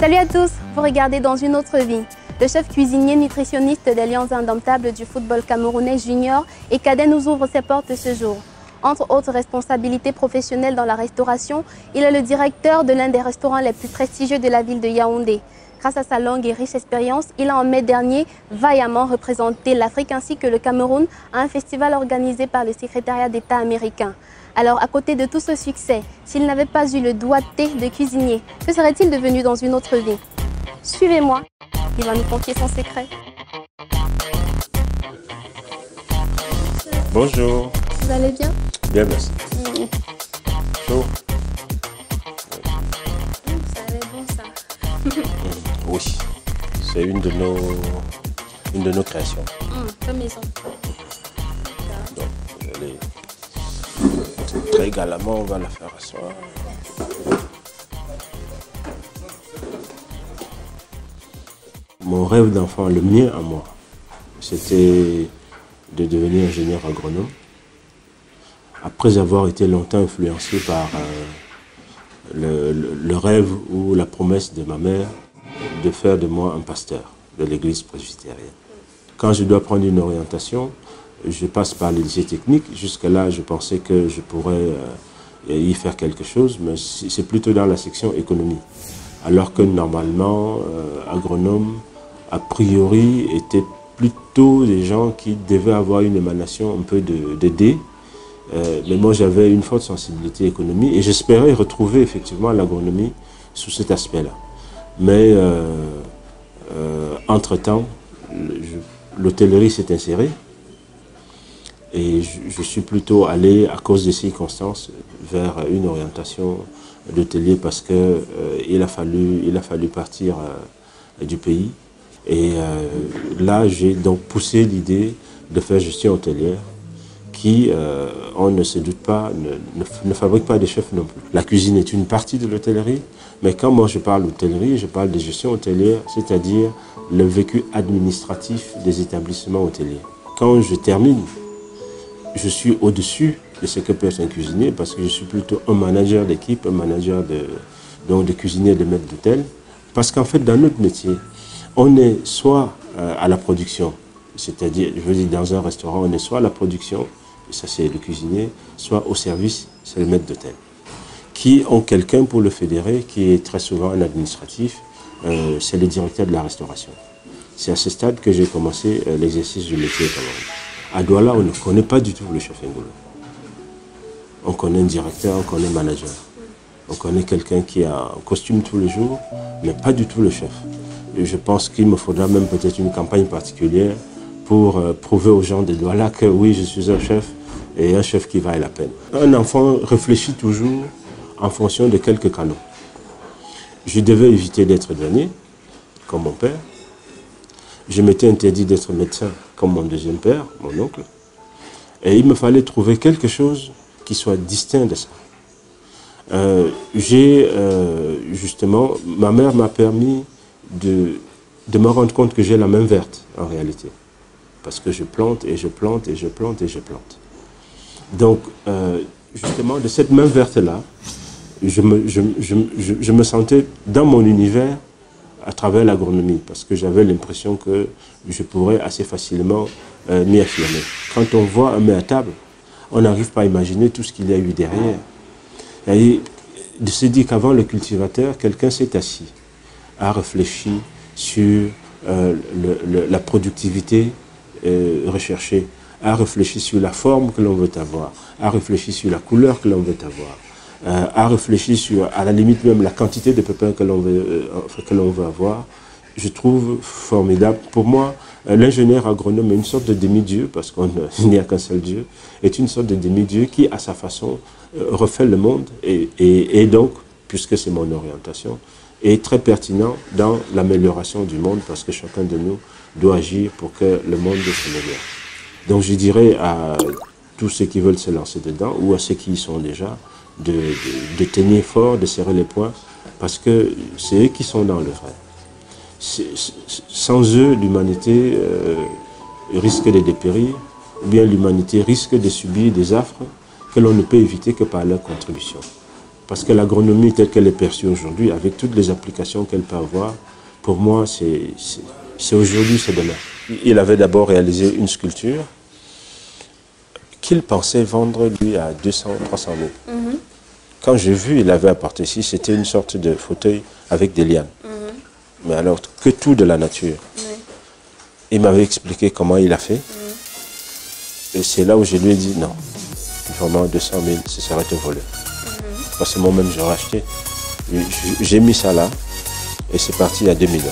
Salut à tous, vous regardez Dans une autre vie. Le chef cuisinier nutritionniste des Lions indomptables du football camerounais junior et cadet nous ouvre ses portes ce jour. Entre autres responsabilités professionnelles dans la restauration, il est le directeur de l'un des restaurants les plus prestigieux de la ville de Yaoundé. Grâce à sa longue et riche expérience, il a en mai dernier vaillamment représenté l'Afrique ainsi que le Cameroun à un festival organisé par le secrétariat d'État américain. Alors, à côté de tout ce succès, s'il n'avait pas eu le doigté de cuisinier, que serait-il devenu dans une autre vie? Suivez-moi, il va nous confier son secret. Bonjour. Vous allez bien? Bien, merci. Chaud? Ça a l'air bon, ça. Oui, c'est une de nos créations. Comme maison. Donc, très galamment, on va la faire asseoir. Mon rêve d'enfant, le mien à moi, c'était de devenir ingénieur agronome. Après avoir été longtemps influencé par le rêve ou la promesse de ma mère de faire de moi un pasteur de l'église presbytérienne. Quand je dois prendre une orientation, je passe par les lycées techniques. Jusque-là, je pensais que je pourrais y faire quelque chose, mais c'est plutôt dans la section économie. Alors que normalement, agronome, a priori, étaient plutôt des gens qui devaient avoir une émanation un peu de D. Mais moi, j'avais une forte sensibilité économie et j'espérais retrouver effectivement l'agronomie sous cet aspect-là. Mais entre-temps, l'hôtellerie s'est insérée et je suis plutôt allé, à cause des circonstances, vers une orientation d'hôtelier parce qu'il a fallu partir du pays. Et là, j'ai donc poussé l'idée de faire gestion hôtelière qui, on ne se doute pas, ne fabrique pas des chefs non plus. La cuisine est une partie de l'hôtellerie, mais quand moi je parle d'hôtellerie, je parle de gestion hôtelière, c'est-à-dire le vécu administratif des établissements hôteliers. Quand je termine, je suis au-dessus de ce que peut être un cuisinier parce que je suis plutôt un manager d'équipe, un manager de cuisinier, de maître d'hôtel. Parce qu'en fait, dans notre métier, on est soit à la production, c'est-à-dire, je veux dire, dans un restaurant, on est soit à la production, ça c'est le cuisinier, soit au service, c'est le maître d'hôtel, qui ont quelqu'un pour le fédérer, qui est très souvent un administratif, c'est le directeur de la restauration. C'est à ce stade que j'ai commencé l'exercice du métier quand même. À Douala, on ne connaît pas du tout le chef Ngolo. On connaît un directeur, on connaît un manager. On connaît quelqu'un qui a un costume tous les jours, mais pas du tout le chef. Et je pense qu'il me faudra même peut-être une campagne particulière pour prouver aux gens de Douala que oui, je suis un chef et un chef qui vaille la peine. Un enfant réfléchit toujours en fonction de quelques canaux. Je devais éviter d'être douanier, comme mon père. Je m'étais interdit d'être médecin, comme mon deuxième père, mon oncle. Et il me fallait trouver quelque chose qui soit distinct de ça. Justement, ma mère m'a permis de me rendre compte que j'ai la main verte, en réalité. Parce que je plante et je plante et je plante et je plante. Donc, justement, de cette main verte-là, je me sentais dans mon univers à travers l'agronomie, parce que j'avais l'impression que je pourrais assez facilement m'y affirmer. Quand on voit un mets à table, on n'arrive pas à imaginer tout ce qu'il y a eu derrière. Et de se dire qu'avant le cultivateur, quelqu'un s'est assis, a réfléchi sur la productivité recherchée, a réfléchi sur la forme que l'on veut avoir, a réfléchi sur la couleur que l'on veut avoir, a réfléchi sur, à la limite même, la quantité de pépins que l'on veut avoir. Je trouve formidable. Pour moi, l'ingénieur agronome est une sorte de demi-dieu, parce qu'il n'y a qu'un seul Dieu, est une sorte de demi-dieu qui, à sa façon, refait le monde et donc, puisque c'est mon orientation, est très pertinent dans l'amélioration du monde parce que chacun de nous doit agir pour que le monde s'améliore. Donc je dirais à tous ceux qui veulent se lancer dedans ou à ceux qui y sont déjà de tenir fort, de serrer les poings parce que c'est eux qui sont dans le vrai. Sans eux, l'humanité risque de dépérir ou bien l'humanité risque de subir des affres que l'on ne peut éviter que par leur contribution. Parce que l'agronomie telle qu'elle est perçue aujourd'hui, avec toutes les applications qu'elle peut avoir, pour moi, c'est aujourd'hui, c'est demain. Il avait d'abord réalisé une sculpture qu'il pensait vendre, lui, à 200, 300 000. Quand j'ai vu, il avait apporté ici, c'était une sorte de fauteuil avec des lianes. Mais alors, que tout de la nature. Il m'avait expliqué comment il a fait. Et c'est là où je lui ai dit, non, vraiment 200 000, ce serait te voler. Parce que moi-même, j'aurais acheté. J'ai mis ça là, et c'est parti à 2 millions.